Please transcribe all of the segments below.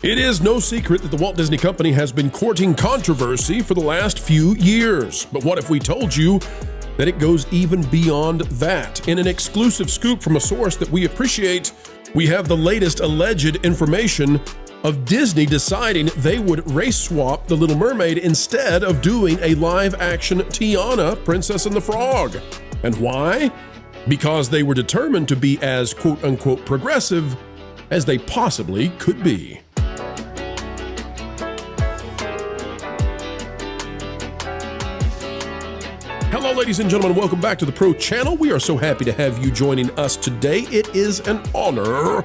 It is no secret that the Walt Disney Company has been courting controversy for the last few years. But what if we told you that it goes even beyond that? In an exclusive scoop from a source that we appreciate, we have the latest alleged information of Disney deciding they would race swap The Little Mermaid instead of doing a live-action Tiana, Princess and the Frog. And why? Because they were determined to be as quote-unquote progressive as they possibly could be. Hello, ladies and gentlemen. Welcome back to the Pro Channel. We are so happy to have you joining us today. It is an honor,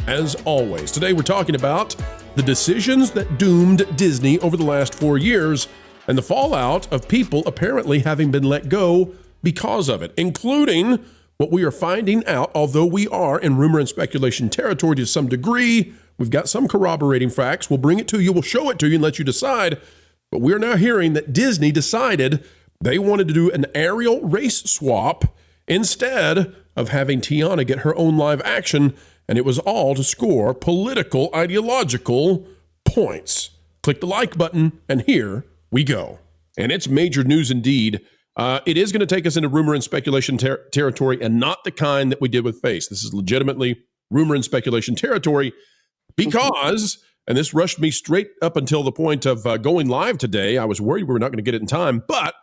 as always. Today, we're talking about the decisions that doomed Disney over the last 4 years and the fallout of people apparently having been let go because of it, including what we are finding out, although we are in rumor and speculation territory to some degree. We've got some corroborating facts. We'll bring it to you. We'll show it to you and let you decide. But we're now hearing that Disney decided they wanted to do an aerial race swap instead of having Tiana get her own live action, and it was all to score political, ideological points. Click the like button, and here we go. And it's major news indeed. It is going to take us into rumor and speculation territory, and not the kind that we did with Face. This is legitimately rumor and speculation territory because, and this rushed me straight up until the point of going live today. I was worried we were not going to get it in time, but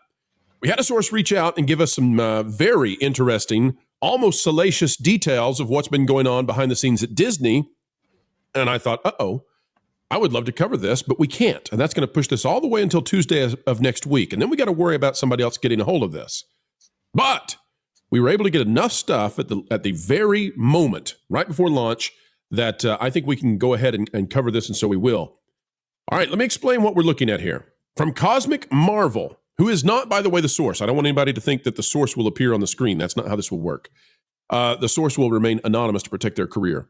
we had a source reach out and give us some very interesting, almost salacious details of what's been going on behind the scenes at Disney. And I thought, I would love to cover this, but we can't. And that's going to push this all the way until Tuesday of next week. And then we got to worry about somebody else getting a hold of this. But we were able to get enough stuff at the very moment, right before launch, that I think we can go ahead and cover this, and so we will. All right, let me explain what we're looking at here. From Cosmic Marvel, who is not, by the way, the source. I don't want anybody to think that the source will appear on the screen. That's not how this will work. The source will remain anonymous to protect their career.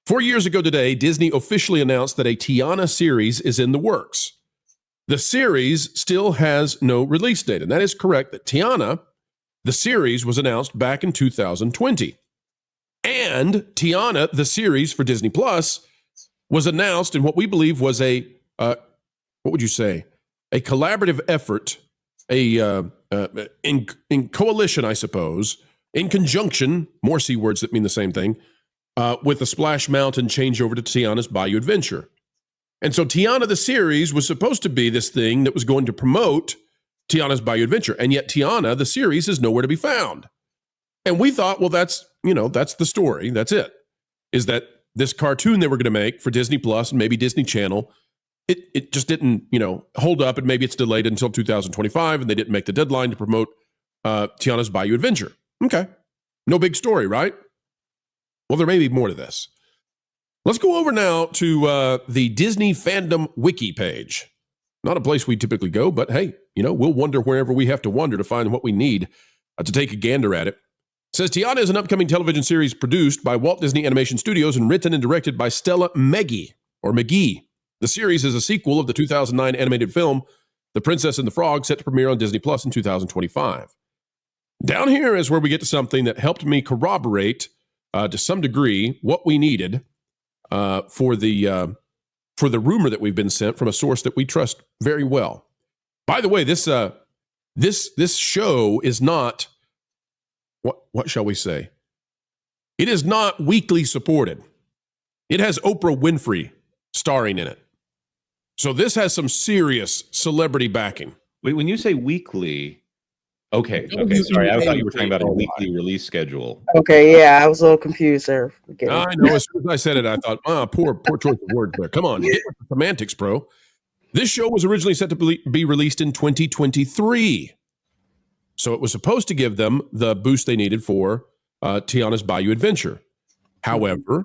4 years ago today, Disney officially announced that a Tiana series is in the works. The series still has no release date, and that is correct, that Tiana, the series, was announced back in 2020. And Tiana, the series for Disney Plus, was announced in what we believe was a collaborative effort, in coalition, I suppose, in conjunction, more C words that mean the same thing, with the Splash Mountain changeover to Tiana's Bayou Adventure. And so Tiana, the series, was supposed to be this thing that was going to promote Tiana's Bayou Adventure. And yet Tiana, the series, is nowhere to be found. And we thought, well, that's the story. That's it. Is that this cartoon they were going to make for Disney Plus and maybe Disney Channel, it just didn't, hold up, and maybe it's delayed until 2025, and they didn't make the deadline to promote Tiana's Bayou Adventure. Okay. No big story, right? Well, there may be more to this. Let's go over now to the Disney Fandom Wiki page. Not a place we typically go, but hey, we'll wander wherever we have to wander to find what we need to take a gander at it. It says Tiana is an upcoming television series produced by Walt Disney Animation Studios and written and directed by Stella McGee. The series is a sequel of the 2009 animated film, The Princess and the Frog, set to premiere on Disney Plus in 2025. Down here is where we get to something that helped me corroborate, to some degree, what we needed for the rumor that we've been sent from a source that we trust very well. By the way, this show is not, what shall we say? It is not weekly supported. It has Oprah Winfrey starring in it. So this has some serious celebrity backing. Wait, when you say weekly, okay, sorry, I thought you were talking about a weekly release schedule. Okay, yeah, I was a little confused there. I know, as soon as I said it, I thought, poor choice of words there. Come on, get with the semantics, bro. This show was originally set to be released in 2023. So it was supposed to give them the boost they needed for Tiana's Bayou Adventure. However,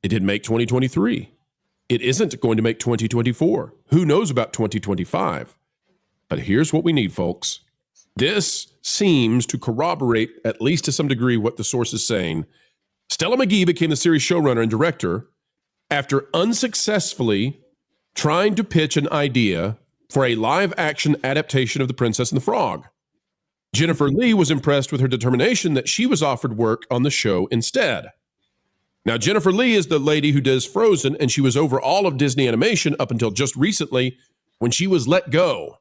it didn't make 2023. It isn't going to make 2024. Who knows about 2025? But here's what we need, folks. This seems to corroborate, at least to some degree, what the source is saying. Stella McGee became the series showrunner and director after unsuccessfully trying to pitch an idea for a live-action adaptation of The Princess and the Frog. Jennifer Lee was impressed with her determination that she was offered work on the show instead. Now, Jennifer Lee is the lady who does Frozen, and she was over all of Disney animation up until just recently when she was let go.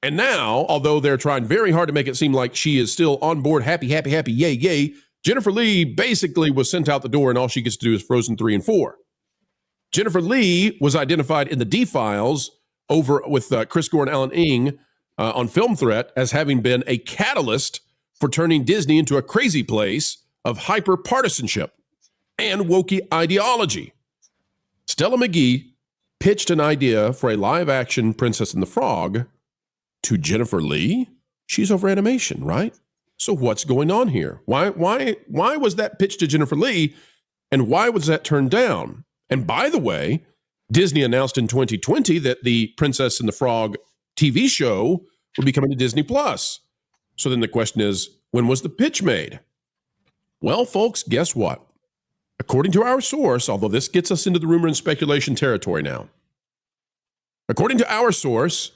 And now, although they're trying very hard to make it seem like she is still on board, happy, happy, happy, yay, yay, Jennifer Lee basically was sent out the door, and all she gets to do is Frozen 3 and 4. Jennifer Lee was identified in the D-Files over with Chris Gore and Alan Ng on Film Threat as having been a catalyst for turning Disney into a crazy place of hyper-partisanship and wokey ideology. Stella McGee pitched an idea for a live-action Princess and the Frog to Jennifer Lee. She's over animation, right? So what's going on here? Why was that pitched to Jennifer Lee, and why was that turned down? And by the way, Disney announced in 2020 that the Princess and the Frog TV show would be coming to Disney Plus. So then the question is, when was the pitch made? Well, folks, guess what? According to our source, although this gets us into the rumor and speculation territory now, according to our source,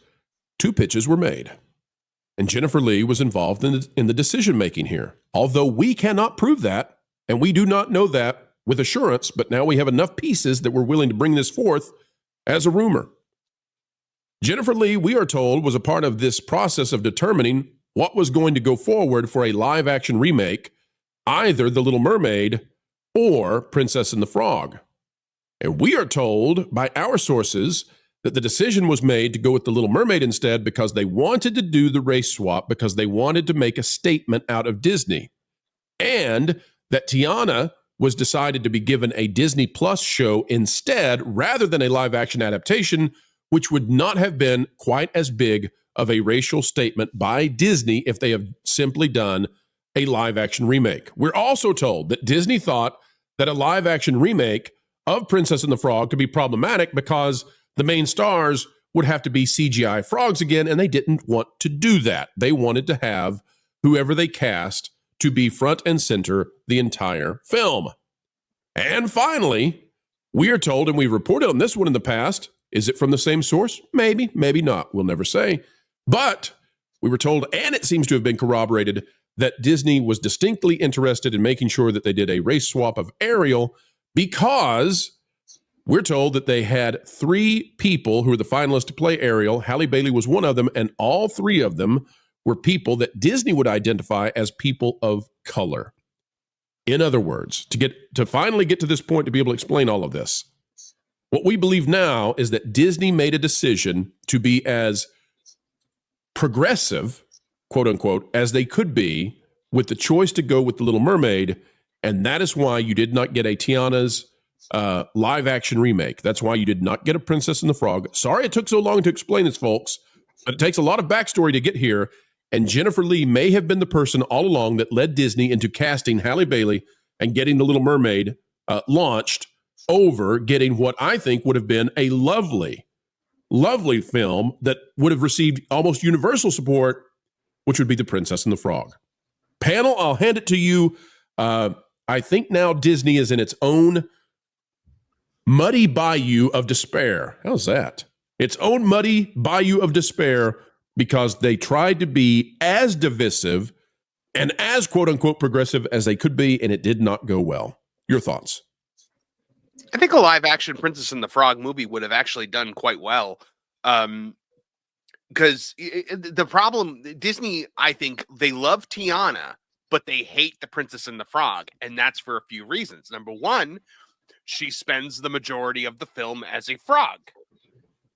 2 pitches were made. And Jennifer Lee was involved in the decision-making here. Although we cannot prove that, and we do not know that with assurance, but now we have enough pieces that we're willing to bring this forth as a rumor. Jennifer Lee, we are told, was a part of this process of determining what was going to go forward for a live-action remake, either The Little Mermaid or Princess and the Frog. And we are told by our sources that the decision was made to go with The Little Mermaid instead because they wanted to do the race swap, because they wanted to make a statement out of Disney. And that Tiana was decided to be given a Disney Plus show instead, rather than a live-action adaptation, which would not have been quite as big of a racial statement by Disney if they have simply done a live-action remake. We're also told that Disney thought that a live-action remake of Princess and the Frog could be problematic because the main stars would have to be CGI frogs again, and they didn't want to do that. They wanted to have whoever they cast to be front and center the entire film. And finally, we are told, and we've reported on this one in the past, is it from the same source? Maybe, maybe not. We'll never say. But we were told, and it seems to have been corroborated, that Disney was distinctly interested in making sure that they did a race swap of Ariel because we're told that they had 3 people who were the finalists to play Ariel. Halle Bailey was one of them, and all 3 of them were people that Disney would identify as people of color. In other words, to finally get to this point to be able to explain all of this, what we believe now is that Disney made a decision to be as progressive, quote unquote, as they could be with the choice to go with The Little Mermaid, and that is why you did not get a Tiana's live action remake. That's why you did not get a Princess and the Frog. Sorry it took so long to explain this, folks, but it takes a lot of backstory to get here. And Jennifer Lee may have been the person all along that led Disney into casting Halle Bailey and getting The Little Mermaid launched over getting what I think would have been a lovely, lovely film that would have received almost universal support, which would be The Princess and the Frog. Panel, I'll hand it to you. I think now Disney is in its own muddy bayou of despair. How's that? Its own muddy bayou of despair because they tried to be as divisive and as quote-unquote progressive as they could be, and it did not go well. Your thoughts? I think a live-action Princess and the Frog movie would have actually done quite well. Because the problem, Disney, I think they love Tiana, but they hate the Princess and the Frog, and that's for a few reasons. Number one, she spends the majority of the film as a frog,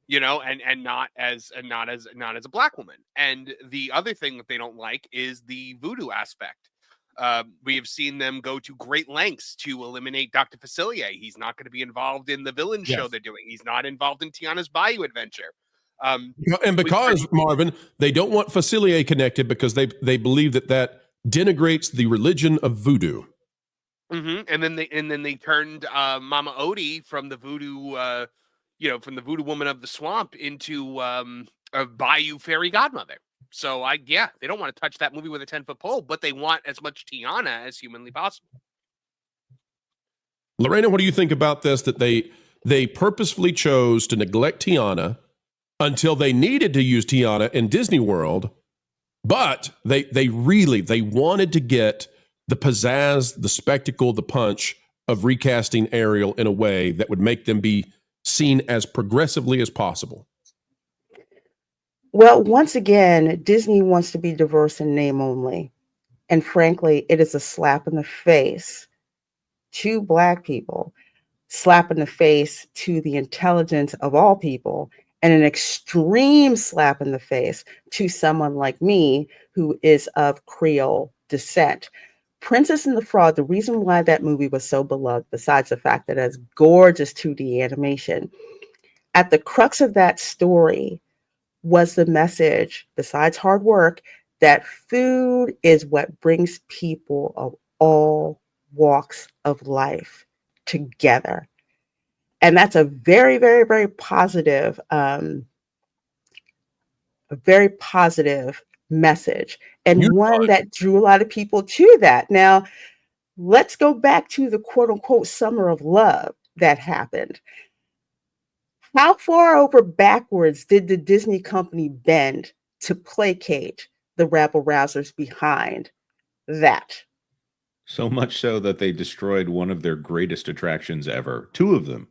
you know, and not as a black woman. And the other thing that they don't like is the voodoo aspect. We have seen them go to great lengths to eliminate Dr. Facilier. He's not going to be involved in the villain show they're doing. He's not involved in Tiana's Bayou adventure. And because, Marvin, they don't want Facilier connected because they believe that denigrates the religion of voodoo. Mm-hmm. And then they turned Mama Odie from the voodoo, from the voodoo woman of the swamp into a Bayou fairy godmother. So they don't want to touch that movie with a 10-foot pole, but they want as much Tiana as humanly possible. Lorena, what do you think about this? That they purposefully chose to neglect Tiana until they needed to use Tiana in Disney World, but they wanted to get the pizzazz, the spectacle, the punch of recasting Ariel in a way that would make them be seen as progressively as possible? Well, once again, Disney wants to be diverse in name only. And frankly, it is a slap in the face to Black people, slap in the face to the intelligence of all people, and an extreme slap in the face to someone like me who is of Creole descent. Princess and the Frog, the reason why that movie was so beloved, besides the fact that it has gorgeous 2D animation, at the crux of that story was the message, besides hard work, that food is what brings people of all walks of life together. And that's a very, very, very positive, message, and one that drew a lot of people to that. Now, let's go back to the quote unquote summer of love that happened. How far over backwards did the Disney company bend to placate the rabble rousers behind that? So much so that they destroyed one of their greatest attractions ever. 2 of them.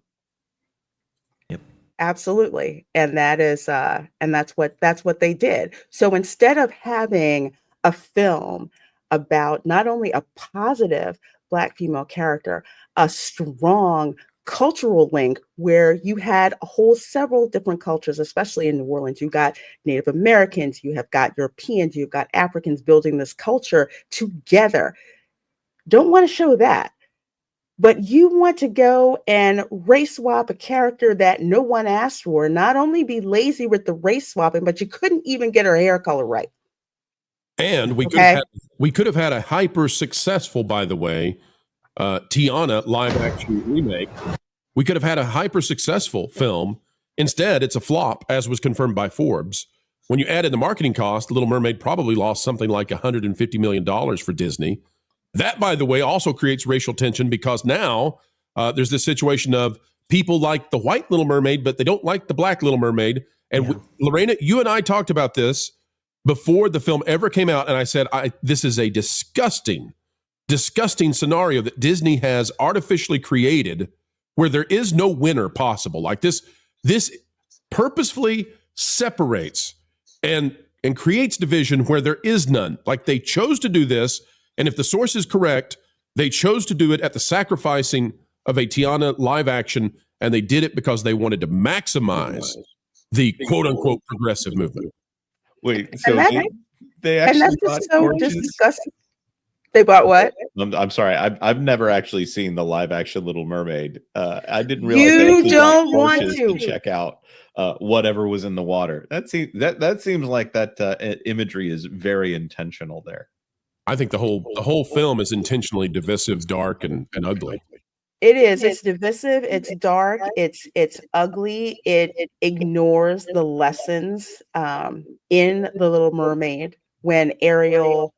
Yep. Absolutely. And that is and that's what they did. So instead of having a film about not only a positive Black female character, a strong cultural link where you had several different cultures, especially in New Orleans. You got Native Americans, you have got Europeans, you've got Africans building this culture together. Don't want to show that. But you want to go and race swap a character that no one asked for, not only be lazy with the race swapping, but you couldn't even get her hair color right. And we could have had a hyper successful, by the way, Tiana live action remake. We could have had a hyper successful film. Instead, it's a flop, as was confirmed by Forbes. When you added the marketing cost, Little Mermaid probably lost something like $150 million for Disney. That, by the way, also creates racial tension because now there's this situation of people like the white Little Mermaid, but they don't like the Black Little Mermaid. And Lorena, you and I talked about this before the film ever came out. And I said, this is a disgusting scenario that Disney has artificially created where there is no winner possible. Like this purposefully separates and creates division where there is none. Like they chose to do this. And if the source is correct, they chose to do it at the sacrificing of a Tiana live action. And they did it because they wanted to maximize the quote unquote progressive movement. Wait, so they actually bought disgusting. They bought what? I'm sorry. I've never actually seen the live action Little Mermaid. I didn't realize you don't want to check out whatever was in the water. That seems like that imagery is very intentional there. I think the whole film is intentionally divisive, dark, and ugly. It is. It's divisive. It's dark. It's ugly. It ignores the lessons in The Little Mermaid when Ariel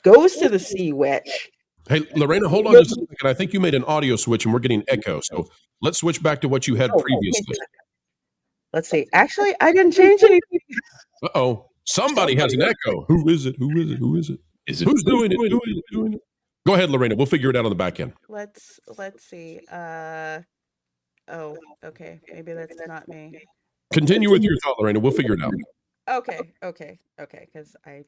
goes to the sea witch. Hey, Lorena, hold on just a second. I think you made an audio switch and we're getting echo. So let's switch back to what you had previously. Let's see. Actually, I didn't change anything. Uh-oh. Somebody has an echo. Who is it? Who's doing it? Go ahead, Lorena. We'll figure it out on the back end. Let's see. Okay. Maybe that's not me. Continue with your thought, Lorena. We'll figure it out. Okay. Because I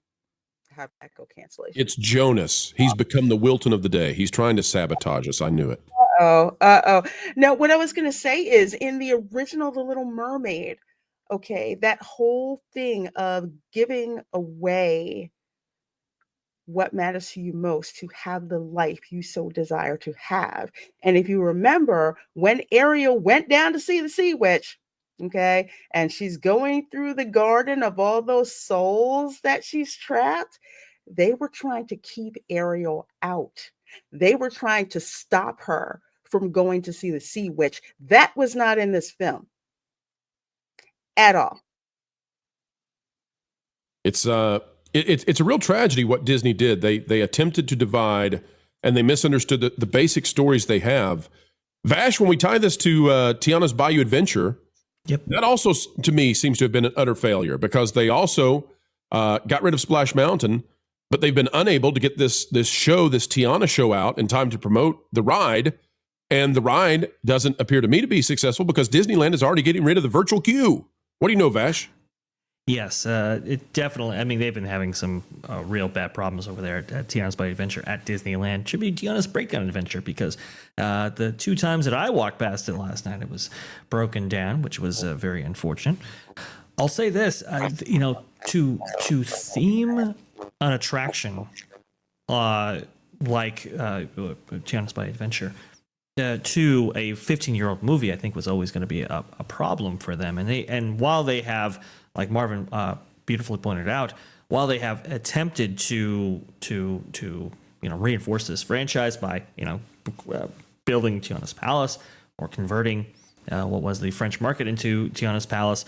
have echo cancellation. It's Jonas. He's become the Wilton of the day. He's trying to sabotage us. I knew it. No, what I was going to say is in the original The Little Mermaid, okay, that whole thing of giving away what matters to you most to have the life you so desire to have. And if you remember, when Ariel went down to see the sea witch, okay, and she's going through the garden of all those souls that she's trapped, they were trying to keep Ariel out. They were trying to stop her from going to see the sea witch. That was not in this film at all. It's a real tragedy what Disney did. They attempted to divide and they misunderstood the basic stories they have. Vash, when we tie this to Tiana's Bayou Adventure, that also to me seems to have been an utter failure because they also got rid of Splash Mountain. but they've been unable to get this Tiana show out in time to promote the ride. And the ride doesn't appear to me to be successful because Disneyland is already getting rid of the virtual queue. What do you know, Vash? Yes, it definitely. I mean, they've been having some real bad problems over there at Tiana's Bite Adventure at Disneyland. Should be Tiana's Breakdown Adventure because the 2 times that I walked past it last night, it was broken down, which was very unfortunate. I'll say this, to theme an attraction like Tiana's Bite Adventure to a 15-year-old movie, I think was always going to be a problem for them. And while they have, like Marvin beautifully pointed out, while they have attempted to reinforce this franchise by building Tiana's Palace or converting what was the French market into Tiana's Palace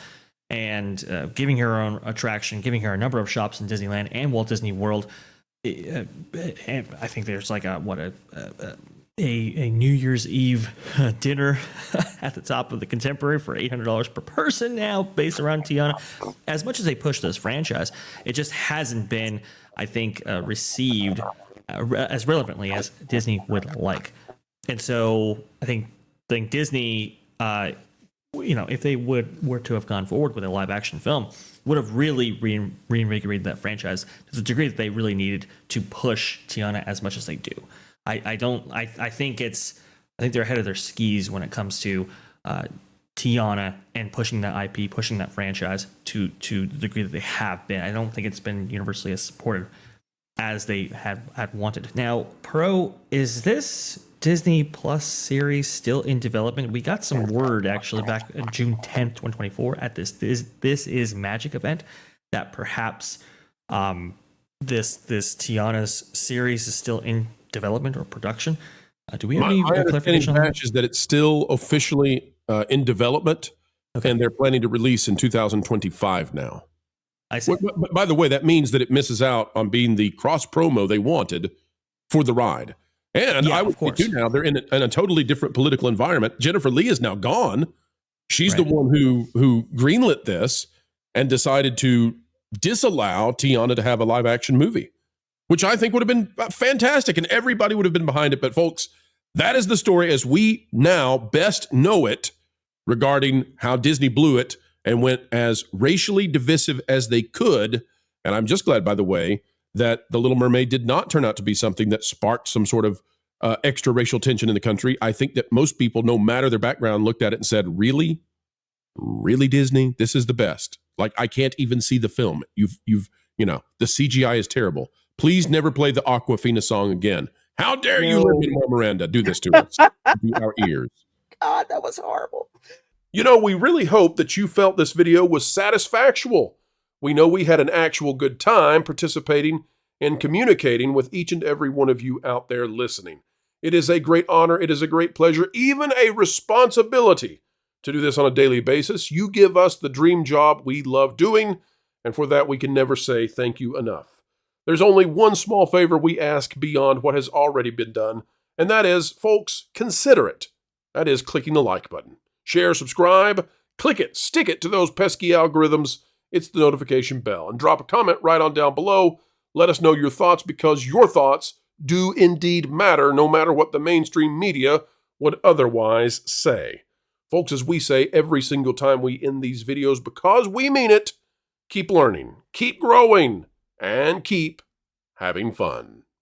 and giving her own attraction, giving her a number of shops in Disneyland and Walt Disney World, and I think there's like a New Year's Eve dinner at the top of the Contemporary for $800 per person now, based around Tiana. As much as they push this franchise, it just hasn't been, I think, received as relevantly as Disney would like. And so I think Disney, if they were to have gone forward with a live action film, would have really reinvigorated that franchise to the degree that they really needed to push Tiana as much as they do. I think they're ahead of their skis when it comes to Tiana and pushing that IP, pushing that franchise to the degree that they have been. I don't think it's been universally as supported as they had wanted. Now, Pro, is this Disney Plus series still in development? We got some word actually back on June 10th, 2024 at this is Magic event that perhaps this Tiana's series is still in development or production. Do we have any clarification on that? Is that it's still officially in development, and they're planning to release in 2025 now. I see. By the way, that means that it misses out on being the cross promo they wanted for the ride. And I would say too, now they're in a totally different political environment. Jennifer Lee is now gone. She's the one who greenlit this and decided to disallow Tiana to have a live action movie, which I think would have been fantastic and everybody would have been behind it. But folks, that is the story as we now best know it regarding how Disney blew it and went as racially divisive as they could. And I'm just glad, by the way, that The Little Mermaid did not turn out to be something that sparked some sort of extra racial tension in the country. I think that most people, no matter their background, looked at it and said, really, Disney, this is the best. Like, I can't even see the film. You've the CGI is terrible. Please never play the Aquafina song again. How dare you, Lin-Manuel Miranda, do this to us, to our ears. God, that was horrible. We really hope that you felt this video was satisfactual. We know we had an actual good time participating and communicating with each and every one of you out there listening. It is a great honor. It is a great pleasure, even a responsibility to do this on a daily basis. You give us the dream job we love doing, and for that we can never say thank you enough. There's only one small favor we ask beyond what has already been done, and that is, folks, consider it. That is clicking the like button. Share, subscribe, click it, stick it to those pesky algorithms. It's the notification bell. And drop a comment right on down below. Let us know your thoughts, because your thoughts do indeed matter, no matter what the mainstream media would otherwise say. Folks, as we say every single time we end these videos, because we mean it, keep learning, keep growing, and keep having fun.